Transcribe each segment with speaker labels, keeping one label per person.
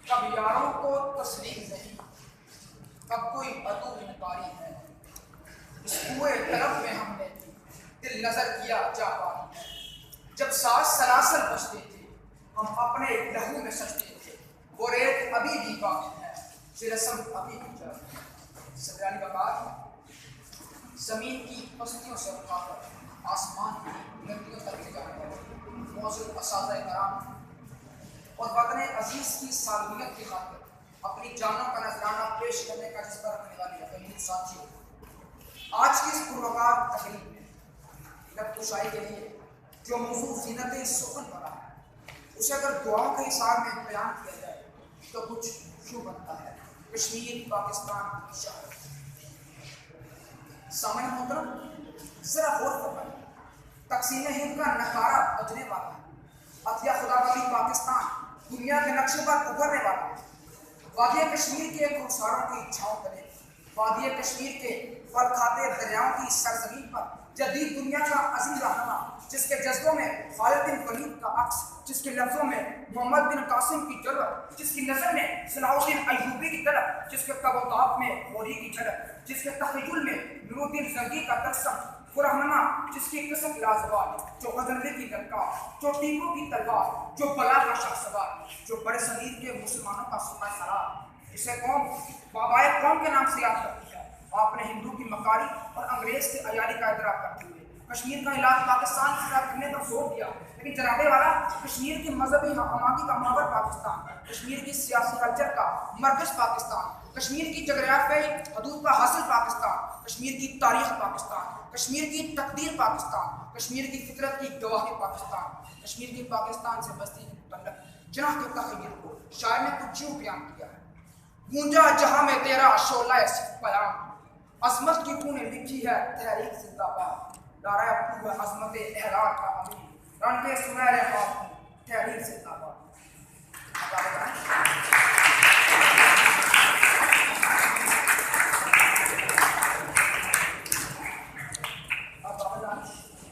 Speaker 1: کب یاروں کو تسلیم نہیں، کب کوئی عدو انکاری ہے، اس کوئے طلب میں ہم نے دل نظر کیا جا پاری ہے۔ جب ساز سلاسل بجتے تھے ہم اپنے لہو میں سجتے تھے، وہ ریت ابھی بھی باقی ہے، یہ رسم ابھی بھی جاری ہے۔ سبیانی بکار زمین کی پستیوں سے اٹھا کر آسمان کی بلندیوں تک لے جانے والے موضوع اساتذہ کرام اور وطن عزیز کی سالمیت کی خاطر اپنی جانوں کا نذرانہ پیش کرنے کا جذبہ رکھنے والی اقلیت ساتھیوں، آج کی اس پروقار تقریب میں لب کشائی کے لیے جو موضوع زینت سخن بنا ہے، اسے اگر دعاؤں کے حساب میں بیان کیا جائے تو کچھ یوں بنتا ہے: کشمیر پاکستان کی شہر۔ سامعین محترم، ذرا غور فرمائیں، تقسیم ہند کا نکارہ بجنے والا ہے، عطیہ خدا بخش پاکستان دنیا کے نقشے پر ابھرنے والا ہے۔ وادی کشمیر کے گلزاروں کی چھاؤں تلے، وادی کشمیر کے پھل کھاتے دریاؤں کی سرزمین پر جدید دنیا کا عظیم رہنما، جس کے جذبوں میں خالد بن ولید کا عکس، جس کے لفظوں میں محمد بن قاسم کی جرأت، جس کی نظر میں صلاح الدین ایوبی کی طلب، جس کے کبوتاب میں موری کی جھلک، جس کے تخیل میں نور الدین زنگی کا تجسم، وہ رہنما جس کی قسم لازوال، جو غزنوی کی للکار، جو ٹیپو کی تلوار، جو بلا کا شاہسوار، جو بڑے صغیر کے مسلمانوں کا سپہ سالار، جسے قوم بابائے قوم کے نام سے یاد کرتی ہے، آپ نے ہندو کی مکاری اور انگریز کے عیاری کا ادراک کرتے ہوئے کشمیر کا علاج پاکستان سے کرنے پر زور دیا، لیکن جناب والا کشمیر کی مذہبی حماقی کا محور پاکستان، کشمیر کی سیاسی کلچر کا مرکز پاکستان، کشمیر کی جغرافیائی حدود کا حاصل پاکستان، کشمیر کی تاریخ پاکستان، کشمیر کی تقدیر پاکستان، کشمیر کی فطرت کی گواہی پاکستان، کشمیر کی پاکستان سے بستی کی متعلق جناح کے تخیل کو شاعر نے کچھ یوں بیان کیا ہے: گونجا جہاں میں تیرا شعلہ صرف پیام، عظمت کی تو نے لکھی ہے تحریک زندہ باد، نعرہ تو ہے عظمت احرار کا امین، رن کے سنہرے خاتون تحریک زندہ باد۔ اب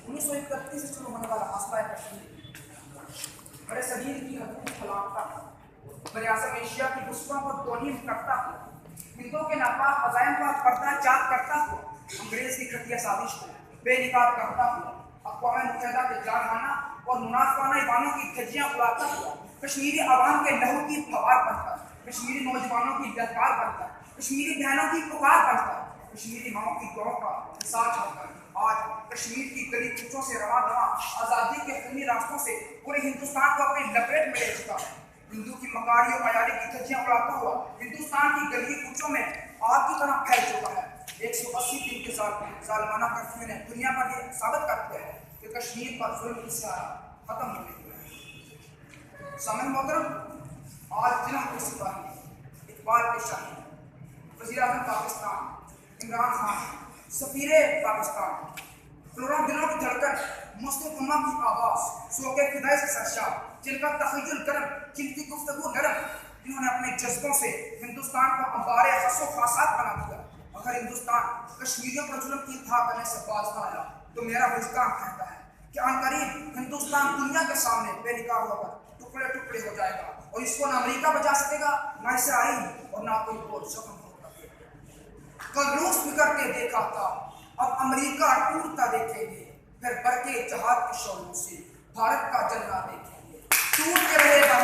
Speaker 1: 1931 سے شروع ہونے والا مسئلہ کشمیر بڑے صغیر کی حدود پھیلاتا ہے، بریاضم ایشیا کی وسطوں کو توہین کرتا ہوا، ہندوؤں کے ناپاک عزائم کا پردہ چاک کرتا ہوا، انگریز کی گھٹیا سازش کو بے نقاب کرتا ہوا، اقوام متحدہ کے جارحانہ اور منافقانہ ایوانوں کی دھجیاں اڑاتا ہوا، کشمیری عوام کے لہو کی پھوار بن کر، کشمیری نوجوانوں کی للکار بن کر، کشمیری بہنوں کی پکار بن کر، کشمیری ماؤں کی دعاؤں کا حساب چھوڑ کر آج کشمیر کی گلی کوچوں سے رواں دواں آزادی کے خونی راستوں سے پورے ہندوستان کو اپنی لپیٹ میں لے چکا ہے۔ ہندو کی مکاری اور عیاری کی دھجیاں اڑاتا ہوا ہندوستان کی گلی کوچوں میں آگ کی طرح پھیل چکا ہے۔ 180 دن کے ظالمانہ کرفیو نے دنیا پر یہ ثابت کر دیا ہے کہ کشمیر پر ظلم کی سیارہ ختم ہونے لگا ہے۔ سامعین محترم، آج جناح کے سپاہی، اقبال کے شاہی، وزیر اعظم پاکستان عمران خان، سفیر پاکستان، کروڑوں دلوں کی دھڑکن، مسلم امہ کی آواز، ذوق فدائی سے سرشار، جن کا تخیل گرم، جن کی گفتگو نرم، جنہوں نے اپنے جذبوں سے ہندوستان کو انبار خس و خاصات بنا دیا۔ اگر ہندوستان کشمیریوں پر ظلم کی انتہا کرنے سے باز نہ آیا تو میرا وجدان کہتا ہے کہ عنقریب ہندوستان دنیا کے سامنے بے نقاب ہو کر ٹکڑے ٹکڑے ہو جائے گا، اور اس کو نہ امریکہ بچا سکے گا، نہ اسرائیل، اور نہ کوئی اور زخم ہو سکے گا۔ کل روس بگڑ کے دیکھا تھا، اب امریکہ ٹوٹتا دیکھیں گے، پھر برقے جہاد کے شعلوں سے بھارت کا جلنا دیکھیں گے۔ ٹوٹ کے رہے گا